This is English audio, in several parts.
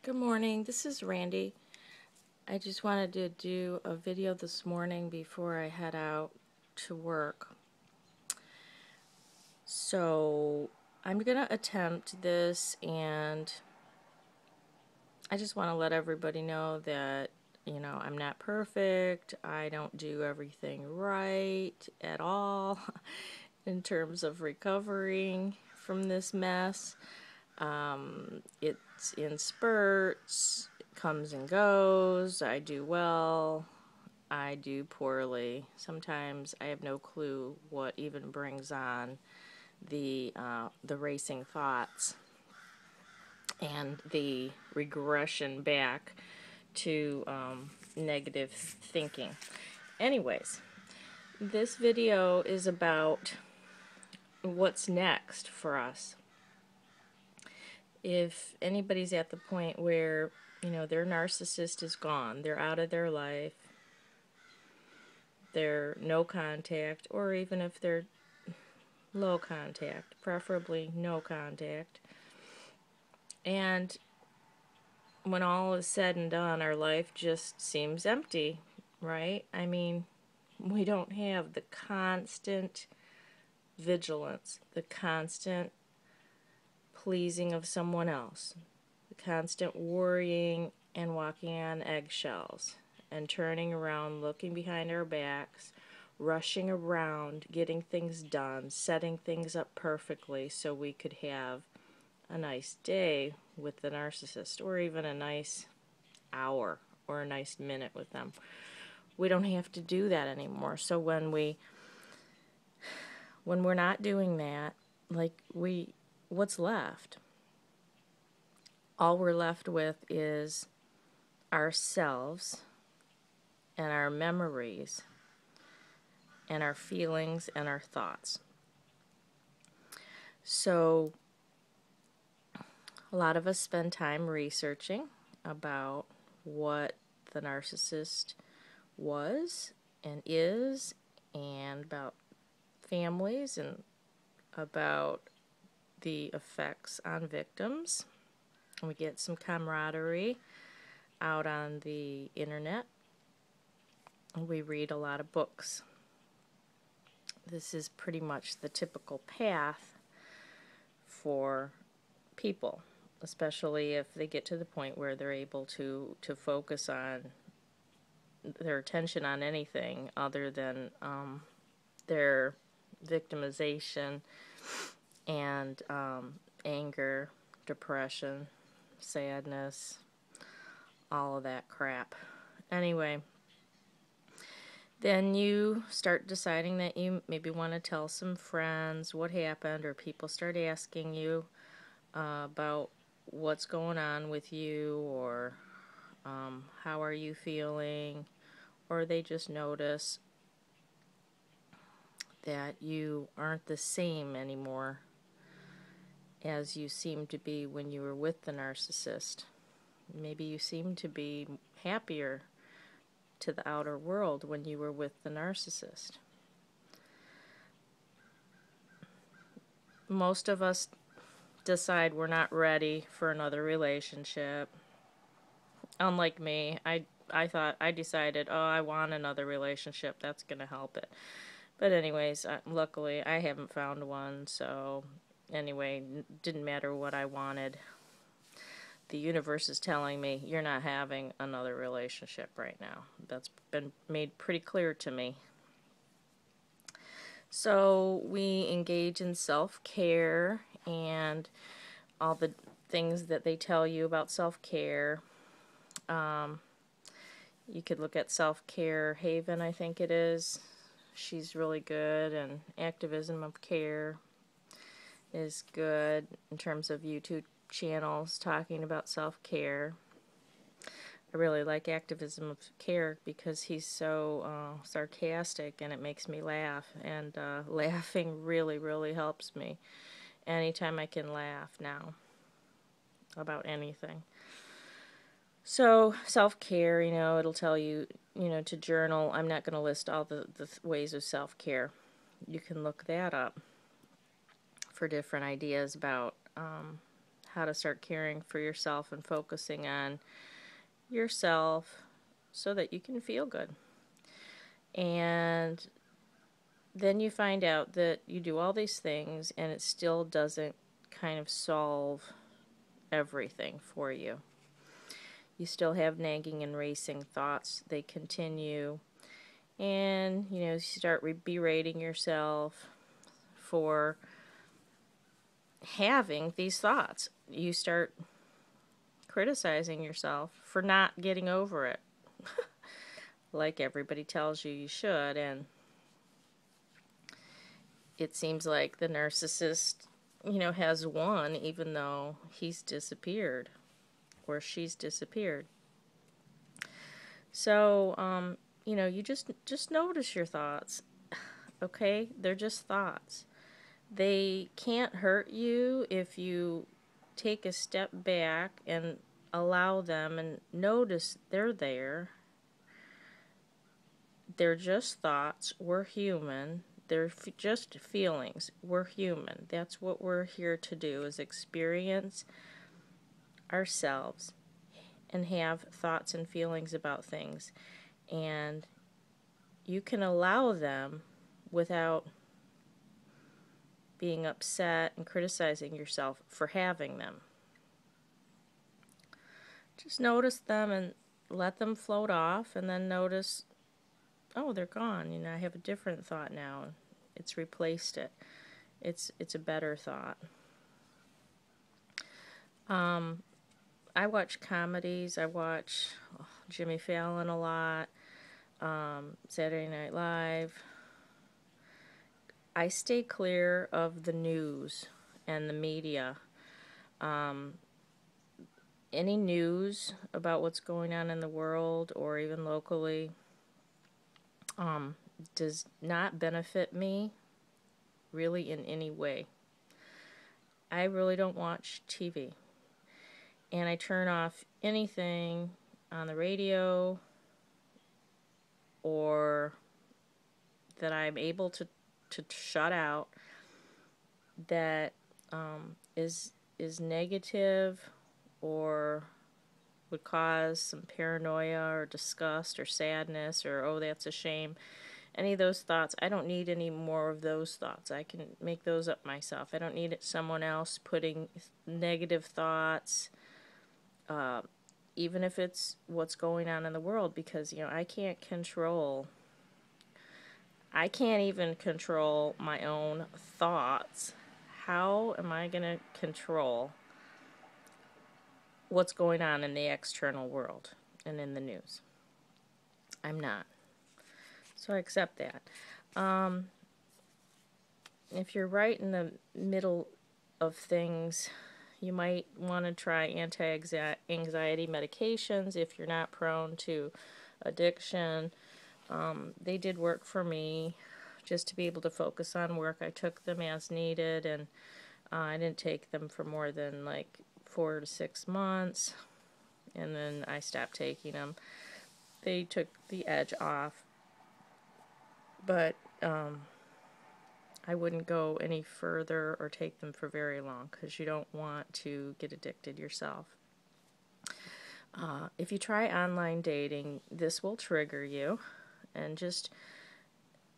Good morning, this is Randy. I just wanted to do a video this morning before I head out to work. So I'm going to attempt this, and I just want to let everybody know that, I'm not perfect. I don't do everything right at all in terms of recovering from this mess. It's in spurts, it comes and goes. I do well, I do poorly. Sometimes I have no clue what even brings on the racing thoughts and the regression back to negative thinking. Anyways, this video is about what's next for us. If anybody's at the point where, their narcissist is gone, they're out of their life, they're no contact, or even if they're low contact, preferably no contact, and when all is said and done, our life just seems empty, right? I mean, we don't have the constant vigilance, the constant pleasing of someone else, the constant worrying and walking on eggshells and turning around, looking behind our backs, rushing around, getting things done, setting things up perfectly so we could have a nice day with the narcissist, or even a nice hour or a nice minute with them. We don't have to do that anymore. So when we're not doing that, what's left? All we're left with is ourselves and our memories and our feelings and our thoughts. So a lot of us spend time researching about what the narcissist was and is, and about families, and about the effects on victims. We get some camaraderie out on the internet. We read a lot of books. This is pretty much the typical path for people, especially if they get to the point where they're able to focus on their attention on anything other than their victimization and anger, depression, sadness, all of that crap. Anyway, then you start deciding that you maybe want to tell some friends what happened, or people start asking you about what's going on with you, or how are you feeling, or they just notice that you aren't the same anymore as you seemed to be when you were with the narcissist. Maybe you seem to be happier to the outer world when you were with the narcissist. Most of us decide we're not ready for another relationship. Unlike me, I decided, I want another relationship, that's going to help it. But anyways, luckily I haven't found one, so anyway, didn't matter what I wanted. The universe is telling me you're not having another relationship right now. That's been made pretty clear to me. So we engage in self-care and all the things that they tell you about self-care. You could look at Self-Care Haven, I think it is. She's really good, and Activism of Care is good in terms of YouTube channels talking about self-care. I really like Activism of Care because he's so sarcastic, and it makes me laugh, and laughing really, really helps me. Anytime I can laugh now about anything. So self-care, it'll tell you, to journal. I'm not going to list all the ways of self-care. You can look that up for different ideas about how to start caring for yourself and focusing on yourself so that you can feel good. And then you find out that you do all these things and it still doesn't kind of solve everything for you. You still have nagging and racing thoughts. They continue. And, you start berating yourself for having these thoughts. You start criticizing yourself for not getting over it. Like everybody tells you should. And it seems like the narcissist, has won even though he's disappeared or she's disappeared. So, you just notice your thoughts, okay? They're just thoughts. They can't hurt you if you take a step back and allow them and notice they're there. They're just thoughts. We're human. They're just feelings. We're human. That's what we're here to do, is experience ourselves and have thoughts and feelings about things. And you can allow them without being upset and criticizing yourself for having them. Just notice them and let them float off, and then notice, oh, they're gone. I have a different thought now. It's replaced it. It's a better thought. I watch comedies. I watch Jimmy Fallon a lot, Saturday Night Live. I stay clear of the news and the media. Any news about what's going on in the world or even locally does not benefit me really in any way. I really don't watch TV. And I turn off anything on the radio or that I'm able to shut out that is negative or would cause some paranoia or disgust or sadness or, oh, that's a shame. Any of those thoughts, I don't need any more of those thoughts. I can make those up myself. I don't need someone else putting negative thoughts, even if it's what's going on in the world, because, I can't even control my own thoughts. How am I going to control what's going on in the external world and in the news? I'm not. So I accept that. If you're right in the middle of things, you might want to try anti-anxiety medications if you're not prone to addiction. They did work for me just to be able to focus on work. I took them as needed, and I didn't take them for more than like 4 to 6 months, and then I stopped taking them. They took the edge off, but I wouldn't go any further or take them for very long because you don't want to get addicted yourself. If you try online dating, this will trigger you, and just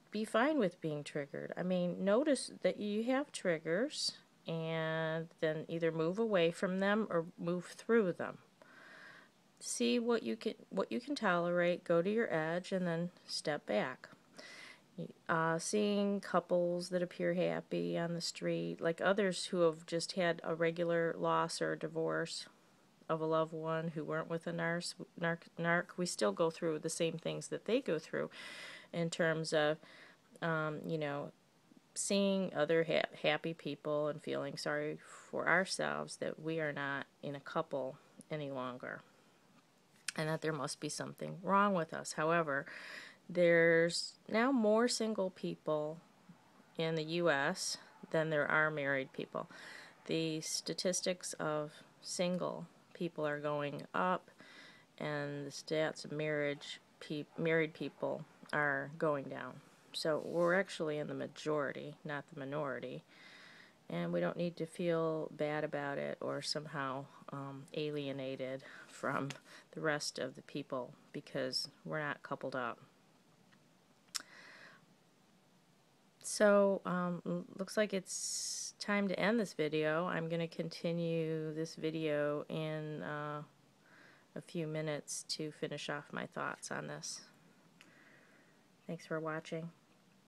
be fine with being triggered. I mean, notice that you have triggers and then either move away from them or move through them. See what you can tolerate, go to your edge, and then step back. Seeing couples that appear happy on the street, like others who have just had a regular loss or a divorce of a loved one who weren't with a narc, we still go through the same things that they go through in terms of, seeing other happy people and feeling sorry for ourselves that we are not in a couple any longer and that there must be something wrong with us. However, there's now more single people in the U.S. than there are married people. The statistics of single people are going up, and the stats of married people are going down. So we're actually in the majority, not the minority. And we don't need to feel bad about it or somehow alienated from the rest of the people because we're not coupled up. So, looks like it's time to end this video. I'm going to continue this video in a few minutes to finish off my thoughts on this. Thanks for watching.